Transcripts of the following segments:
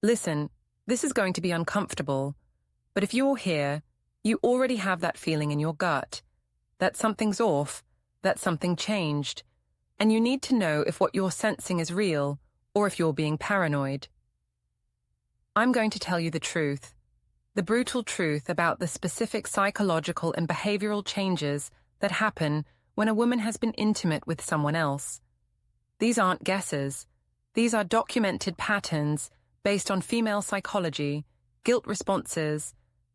Listen, this is going to be uncomfortable, but if you're here, you already have that feeling in your gut, that something's off, that something changed, and you need to know if what you're sensing is real or if you're being paranoid. I'm going to tell you the truth, the brutal truth about the specific psychological and behavioral changes that happen when a woman has been intimate with someone else. These aren't guesses. These are documented patterns based on female psychology, guilt responses,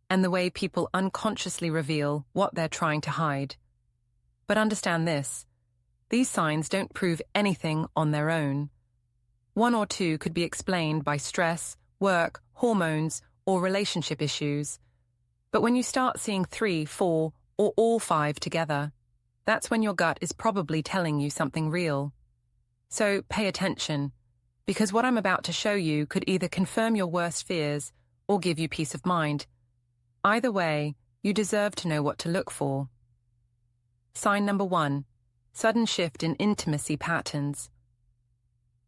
and the way people unconsciously reveal what they're trying to hide. But understand this, these signs don't prove anything on their own. One or two could be explained by stress, work, hormones, or relationship issues. But when you start seeing 3, 4, or all 5 together, that's when your gut is probably telling you something real. So pay attention, because what I'm about to show you could either confirm your worst fears or give you peace of mind. Either way, you deserve to know what to look for. Sign number 1, sudden shift in intimacy patterns.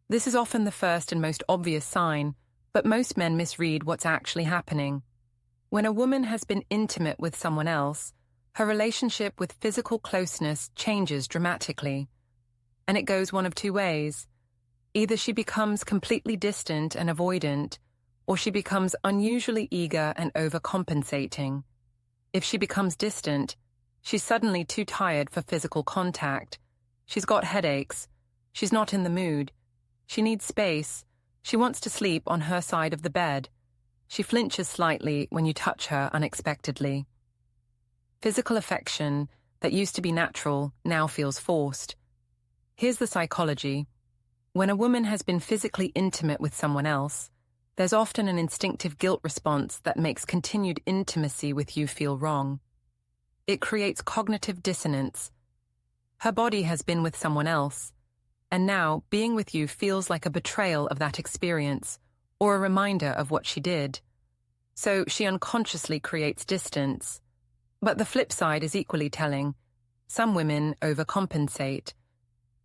This is often the first and most obvious sign, but most men misread what's actually happening. When a woman has been intimate with someone else, her relationship with physical closeness changes dramatically. And it goes one of two ways. Either she becomes completely distant and avoidant, or she becomes unusually eager and overcompensating. If she becomes distant, she's suddenly too tired for physical contact. She's got headaches. She's not in the mood. She needs space. She wants to sleep on her side of the bed. She flinches slightly when you touch her unexpectedly. Physical affection that used to be natural now feels forced. Here's the psychology. When a woman has been physically intimate with someone else, there's often an instinctive guilt response that makes continued intimacy with you feel wrong. It creates cognitive dissonance. Her body has been with someone else, and now being with you feels like a betrayal of that experience or a reminder of what she did. So she unconsciously creates distance. But the flip side is equally telling. Some women overcompensate.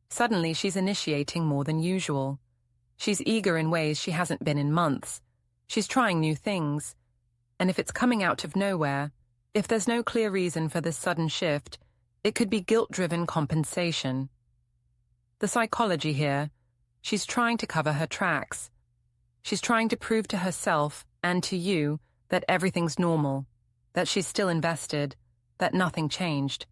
Suddenly she's initiating more than usual. She's eager in ways she hasn't been in months. She's trying new things. And if it's coming out of nowhere, if there's no clear reason for this sudden shift, it could be guilt-driven compensation. The psychology here, she's trying to cover her tracks. She's trying to prove to herself and to you that everything's normal, that she's still invested, that nothing changed.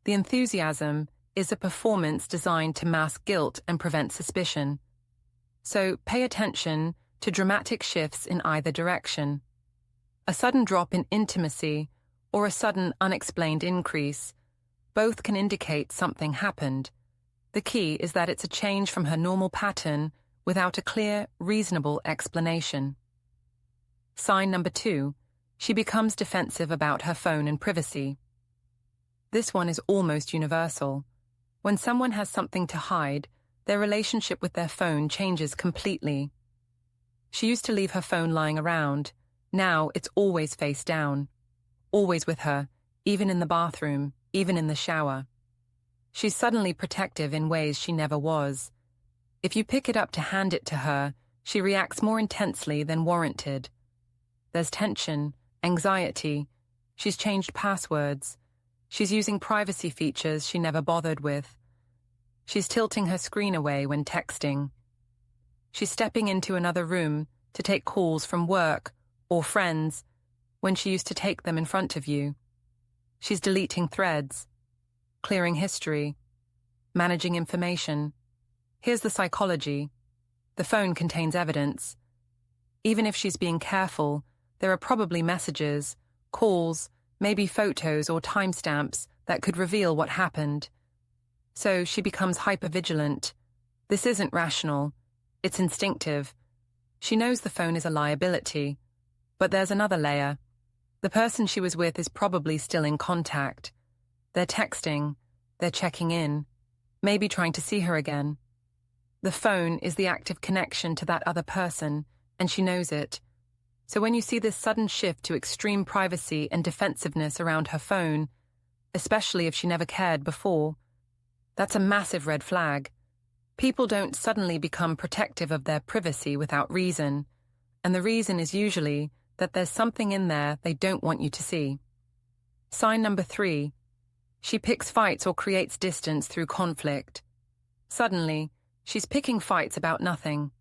The enthusiasm is a performance designed to mask guilt and prevent suspicion. So pay attention to dramatic shifts in either direction. A sudden drop in intimacy or a sudden unexplained increase, both can indicate something happened. The key is that it's a change from her normal pattern without a clear, reasonable explanation. Sign number 2, she becomes defensive about her phone and privacy. This one is almost universal. When someone has something to hide, their relationship with their phone changes completely. She used to leave her phone lying around. Now it's always face down. Always with her, even in the bathroom, even in the shower. She's suddenly protective in ways she never was. If you pick it up to hand it to her, she reacts more intensely than warranted. There's tension, anxiety. She's changed passwords. She's using privacy features she never bothered with. She's tilting her screen away when texting. She's stepping into another room to take calls from work or friends when she used to take them in front of you. She's deleting threads, clearing history, managing information. Here's the psychology. The phone contains evidence. Even if she's being careful, there are probably messages, calls, maybe photos or timestamps that could reveal what happened. So she becomes hypervigilant. This isn't rational. It's instinctive. She knows the phone is a liability. But there's another layer. The person she was with is probably still in contact. They're texting. They're checking in. Maybe trying to see her again. The phone is the active connection to that other person, and she knows it. So when you see this sudden shift to extreme privacy and defensiveness around her phone, especially if she never cared before, that's a massive red flag. People don't suddenly become protective of their privacy without reason. and the reason is usually that there's something in there they don't want you to see. Sign number 3. She picks fights or creates distance through conflict. Suddenly, she's picking fights about nothing.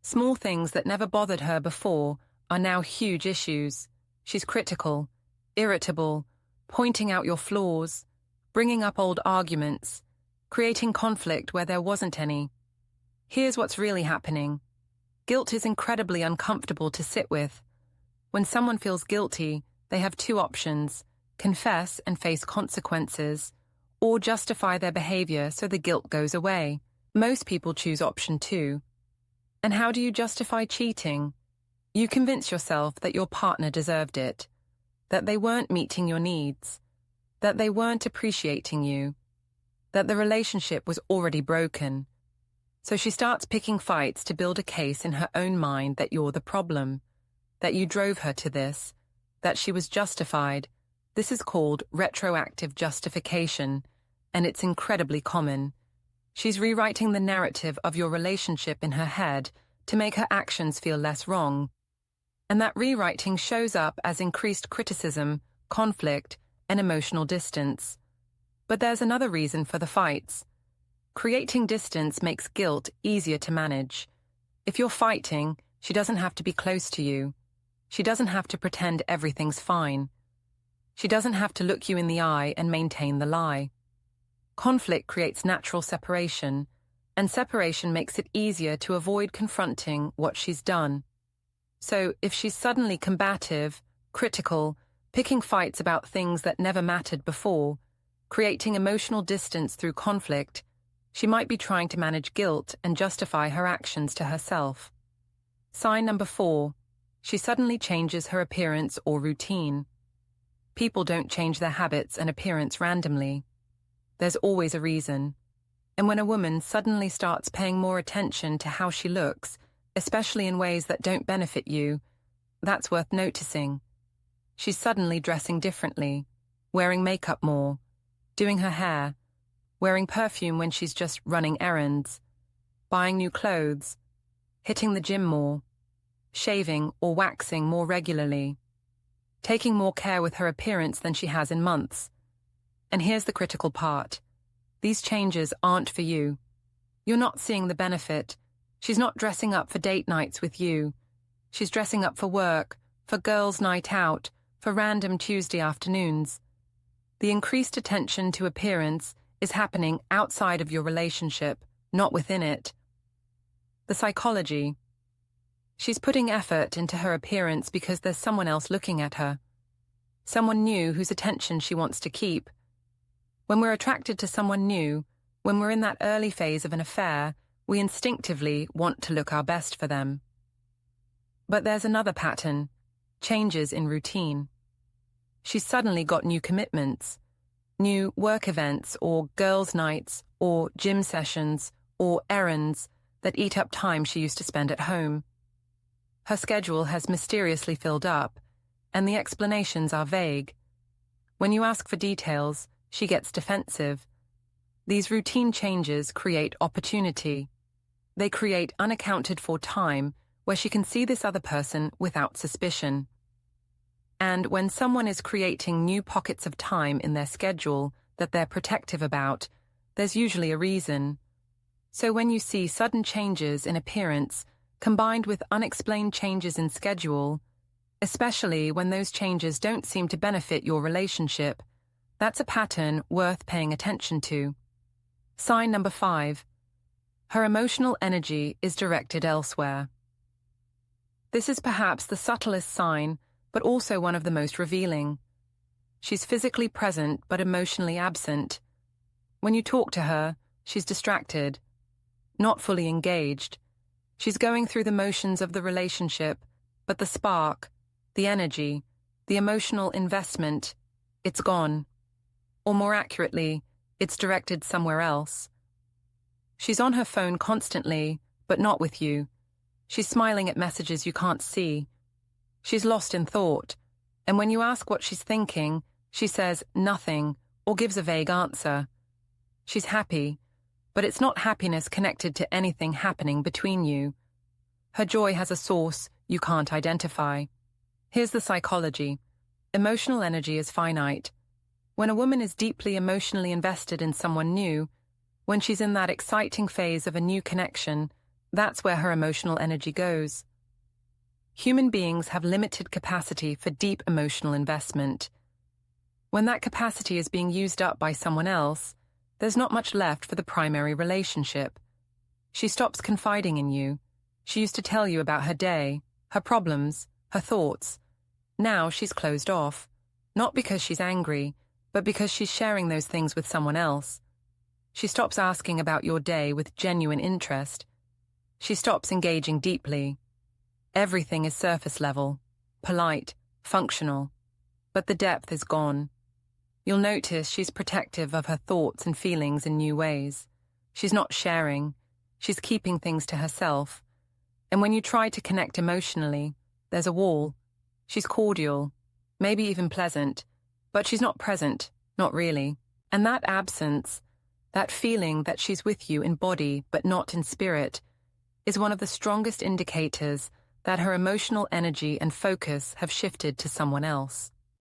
Small things that never bothered her before are now huge issues. She's critical, irritable, pointing out your flaws, bringing up old arguments, creating conflict where there wasn't any. Here's what's really happening. Guilt is incredibly uncomfortable to sit with. When someone feels guilty, they have 2 options: confess and face consequences, or justify their behavior so the guilt goes away. Most people choose option 2. And how do you justify cheating? You convince yourself that your partner deserved it, that they weren't meeting your needs, that they weren't appreciating you, that the relationship was already broken. So she starts picking fights to build a case in her own mind that you're the problem, that you drove her to this, that she was justified. This is called retroactive justification, and it's incredibly common. She's rewriting the narrative of your relationship in her head to make her actions feel less wrong. And that rewriting shows up as increased criticism, conflict, and emotional distance. But there's another reason for the fights. Creating distance makes guilt easier to manage. If you're fighting, she doesn't have to be close to you. She doesn't have to pretend everything's fine. She doesn't have to look you in the eye and maintain the lie. Conflict creates natural separation, and separation makes it easier to avoid confronting what she's done. So if she's suddenly combative, critical, picking fights about things that never mattered before, creating emotional distance through conflict, she might be trying to manage guilt and justify her actions to herself. Sign number 4. She suddenly changes her appearance or routine. People don't change their habits and appearance randomly. There's always a reason. And when a woman suddenly starts paying more attention to how she looks, especially in ways that don't benefit you, that's worth noticing. She's suddenly dressing differently, wearing makeup more, doing her hair, wearing perfume when she's just running errands, buying new clothes, hitting the gym more, shaving or waxing more regularly, taking more care with her appearance than she has in months. And here's the critical part. These changes aren't for you. You're not seeing the benefit. She's not dressing up for date nights with you. She's dressing up for work, for girls' night out, for random Tuesday afternoons. The increased attention to appearance is happening outside of your relationship, not within it. The psychology. She's putting effort into her appearance because there's someone else looking at her. Someone new whose attention she wants to keep. When we're attracted to someone new, when we're in that early phase of an affair, we instinctively want to look our best for them. But there's another pattern, changes in routine. She's suddenly got new commitments, new work events or girls' nights or gym sessions or errands that eat up time she used to spend at home. Her schedule has mysteriously filled up, and the explanations are vague. When you ask for details, she gets defensive. These routine changes create opportunity. They create unaccounted-for time where she can see this other person without suspicion. And when someone is creating new pockets of time in their schedule that they're protective about, there's usually a reason. So when you see sudden changes in appearance combined with unexplained changes in schedule, especially when those changes don't seem to benefit your relationship, that's a pattern worth paying attention to. Sign number 5. Her emotional energy is directed elsewhere. This is perhaps the subtlest sign, but also one of the most revealing. She's physically present but emotionally absent. When you talk to her, she's distracted, not fully engaged. She's going through the motions of the relationship, but the spark, the energy, the emotional investment, it's gone. Or more accurately, it's directed somewhere else. She's on her phone constantly, but not with you. She's smiling at messages you can't see. She's lost in thought, and when you ask what she's thinking, she says nothing or gives a vague answer. She's happy, but it's not happiness connected to anything happening between you. Her joy has a source you can't identify. Here's the psychology. Emotional energy is finite. When a woman is deeply emotionally invested in someone new, when she's in that exciting phase of a new connection, that's where her emotional energy goes. Human beings have limited capacity for deep emotional investment. When that capacity is being used up by someone else, there's not much left for the primary relationship. She stops confiding in you. She used to tell you about her day, her problems, her thoughts. Now she's closed off, not because she's angry, but because she's sharing those things with someone else. She stops asking about your day with genuine interest. She stops engaging deeply. Everything is surface level, polite, functional, but the depth is gone. You'll notice she's protective of her thoughts and feelings in new ways. She's not sharing. She's keeping things to herself. And when you try to connect emotionally, there's a wall. She's cordial, maybe even pleasant, but she's not present, not really. And that absence, that feeling that she's with you in body but not in spirit, is one of the strongest indicators that her emotional energy and focus have shifted to someone else.